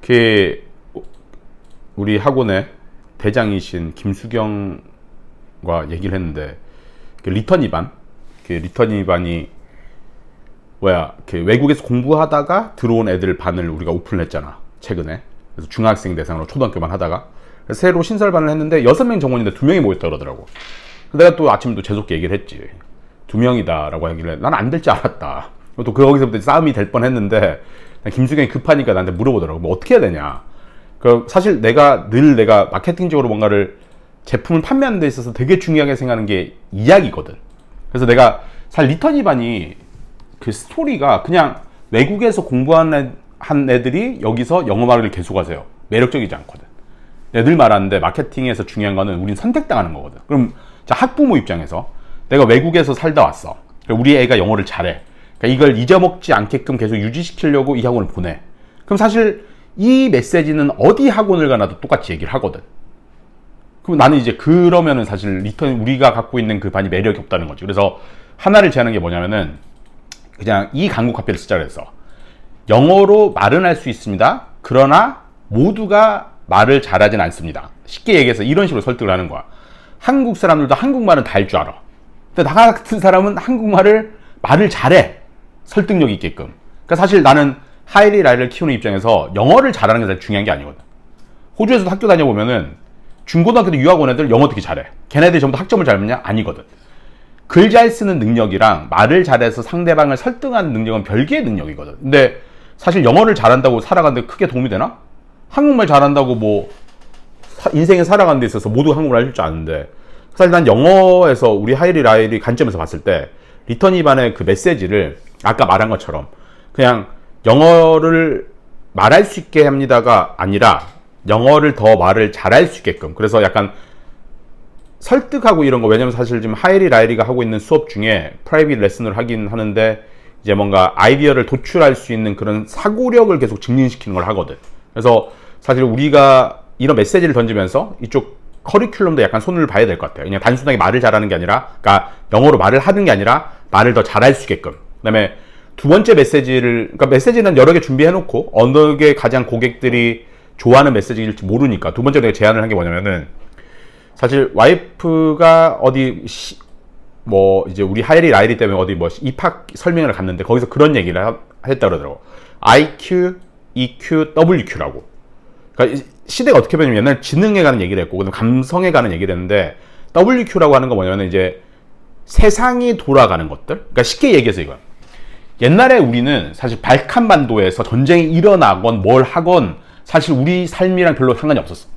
그 우리 학원의 대장이신 김수경과 얘기를 했는데 그 리턴 위반이 그 외국에서 공부하다가 들어온 애들 반을 우리가 오픈했잖아 최근에. 그래서 중학생 대상으로 초등학교만 하다가 새로 신설반을 했는데 6명 정원인데 2명이 모였다 그러더라고. 내가 또 아침에 또 재수없게 얘기를 했지. 2명이다 라고 하길래 난 안 될 줄 알았다. 또 거기서부터 싸움이 될 뻔했는데 김수경이 급하니까 나한테 물어보더라고. 뭐 어떻게 해야 되냐. 사실 내가 마케팅적으로 뭔가를 제품을 판매하는 데 있어서 되게 중요하게 생각하는 게 이야기거든. 그래서 내가 사실 리턴 위반이 그 스토리가 그냥 외국에서 공부한 애들이 여기서 영어말을 계속하세요. 매력적이지 않거든. 내가 늘 말하는데 마케팅에서 중요한 거는 우린 선택당하는 거거든. 그럼 자, 학부모 입장에서 내가 외국에서 살다 왔어. 우리 애가 영어를 잘해. 그러니까 이걸 잊어먹지 않게끔 계속 유지시키려고 이 학원을 보내. 그럼 사실 이 메시지는 어디 학원을 가나도 똑같이 얘기를 하거든. 그럼 나는 이제 그러면은 사실 리턴 우리가 갖고 있는 그 반이 매력이 없다는 거지. 그래서 하나를 제안한 게 뭐냐면은 그냥 이 광고 카피를 쓰자 그랬어. 영어로 말은 할 수 있습니다. 그러나 모두가 말을 잘하진 않습니다. 쉽게 얘기해서 이런 식으로 설득을 하는 거야. 한국 사람들도 한국말은 다 할 줄 알아. 근데 나 같은 사람은 한국말을 말을 잘해. 설득력 있게끔. 그러니까 사실 나는 하이리 라이를 키우는 입장에서 영어를 잘하는 게 사실 중요한 게 아니거든. 호주에서도 학교 다녀보면은 중고등학교 때 유학 온 애들 영어 되게 잘해. 걔네들이 전부 다 학점을 잘 받냐? 아니거든. 글 잘 쓰는 능력이랑 말을 잘해서 상대방을 설득하는 능력은 별개의 능력이거든. 근데 사실 영어를 잘한다고 살아가는데 크게 도움이 되나? 한국말 잘한다고 뭐 인생에 살아가는 데 있어서 모두 한국말 할 줄 아는데 사실 난 영어에서 우리 하이리 라이리 관점에서 봤을 때 리턴 위반의 그 메시지를 아까 말한 것처럼 그냥 영어를 말할 수 있게 합니다가 아니라 영어를 더 말을 잘할 수 있게끔. 그래서 약간 설득하고 이런 거, 왜냐면 사실 지금 하이리 라이리가 하고 있는 수업 중에 프라이빗 레슨을 하긴 하는데 이제 뭔가 아이디어를 도출할 수 있는 그런 사고력을 계속 증진시키는 걸 하거든. 그래서 사실 우리가 이런 메시지를 던지면서 이쪽 커리큘럼도 약간 손을 봐야 될 것 같아요. 그냥 단순하게 말을 잘하는 게 아니라, 그러니까 영어로 말을 하는 게 아니라 말을 더 잘할 수 있게끔. 그다음에 두 번째 메시지를, 그러니까 메시지는 여러 개 준비해놓고 어느 게 가장 고객들이 좋아하는 메시지일지 모르니까 두 번째 내가 제안을 한 게 뭐냐면은, 사실 와이프가 어디 뭐 이제 우리 하이리 라이리 때문에 어디 뭐 입학 설명회를 갔는데 거기서 그런 얘기를 했다 그러더라고. IQ, EQ, WQ라고. 그러니까 시대가 어떻게 변하면 옛날 지능에 관한 얘기를 했고, 그다음 감성에 관한 얘기를 했는데, WQ라고 하는 거 뭐냐면 이제 세상이 돌아가는 것들. 그러니까 쉽게 얘기해서 이거야. 옛날에 우리는 사실 발칸반도에서 전쟁이 일어나건 뭘 하건 사실 우리 삶이랑 별로 상관이 없었어.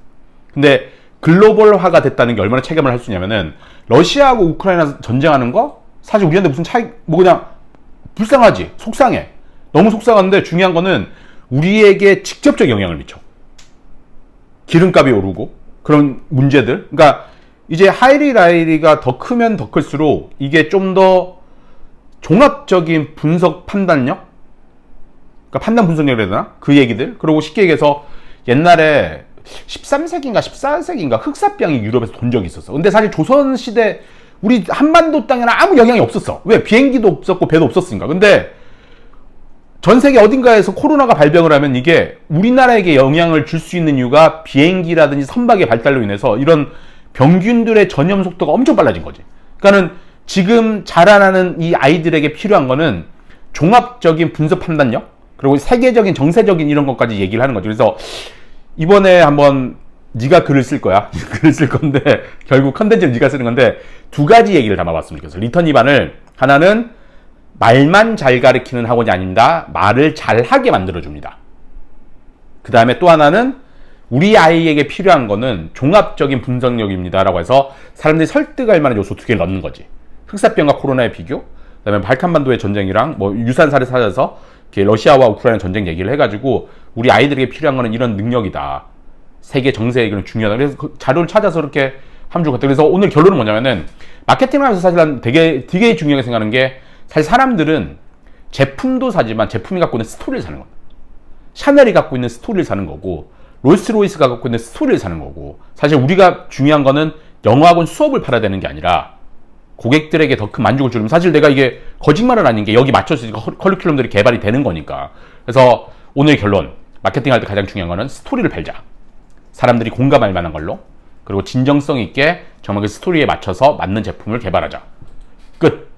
근데 글로벌화가 됐다는 게 얼마나 체감을 할 수 있냐면은, 러시아하고 우크라이나 전쟁하는 거 사실 우리한테 무슨 차이, 뭐 그냥 불쌍하지, 속상해. 너무 속상한데 중요한 거는 우리에게 직접적 영향을 미쳐. 기름값이 오르고 그런 문제들. 그러니까 이제 하이리 라이리가 더 크면 더 클수록 이게 좀 더 종합적인 분석 판단력, 그러니까 판단 분석력이라 해야 되나? 그 얘기들. 그리고 쉽게 얘기해서 옛날에 13세기인가 14세기인가 흑사병이 유럽에서 돈 적이 있었어. 근데 사실 조선시대 우리 한반도 땅에는 아무 영향이 없었어. 왜? 비행기도 없었고 배도 없었으니까. 근데 전 세계 어딘가에서 코로나가 발병을 하면 이게 우리나라에게 영향을 줄 수 있는 이유가 비행기라든지 선박의 발달로 인해서 이런 병균들의 전염 속도가 엄청 빨라진 거지. 그러니까는 지금 자라나는 이 아이들에게 필요한 거는 종합적인 분석 판단력, 그리고 세계적인 정세적인 이런 것까지 얘기를 하는 거죠. 그래서 이번에 한번 네가 글을 쓸 거야. 글을 쓸 건데 결국 컨텐츠는 네가 쓰는 건데 두 가지 얘기를 담아봤으면 좋겠어. 리턴 위반을, 하나는 말만 잘 가르치는 학원이 아닙니다. 말을 잘하게 만들어줍니다. 그 다음에 또 하나는 우리 아이에게 필요한 거는 종합적인 분석력입니다. 라고 해서 사람들이 설득할 만한 요소 두 개를 넣는 거지. 흑사병과 코로나의 비교, 그 다음에 발칸반도의 전쟁이랑 뭐 유산사를 찾아서 러시아와 우크라이나 전쟁 얘기를 해가지고 우리 아이들에게 필요한 거는 이런 능력이다. 세계 정세에 그런 중요하다. 그래서 그 자료를 찾아서 이렇게 하면 좋을 것 같아요. 그래서 오늘 결론은 뭐냐면은, 마케팅을 하면서 사실 난 되게 중요하게 생각하는 게, 사실 사람들은 제품도 사지만 제품이 갖고 있는 스토리를 사는 거야. 샤넬이 갖고 있는 스토리를 사는 거고, 롤스로이스가 갖고 있는 스토리를 사는 거고, 사실 우리가 중요한 거는 영어학원 수업을 팔아야 되는 게 아니라 고객들에게 더 큰 만족을 주려면, 사실 내가 이게 거짓말은 아닌 게 여기 맞춰서 커리큘럼들이 개발이 되는 거니까. 그래서 오늘 결론, 마케팅 할 때 가장 중요한 거는 스토리를 팔자. 사람들이 공감할 만한 걸로. 그리고 진정성 있게 정말 그 스토리에 맞춰서 맞는 제품을 개발하자. 끝.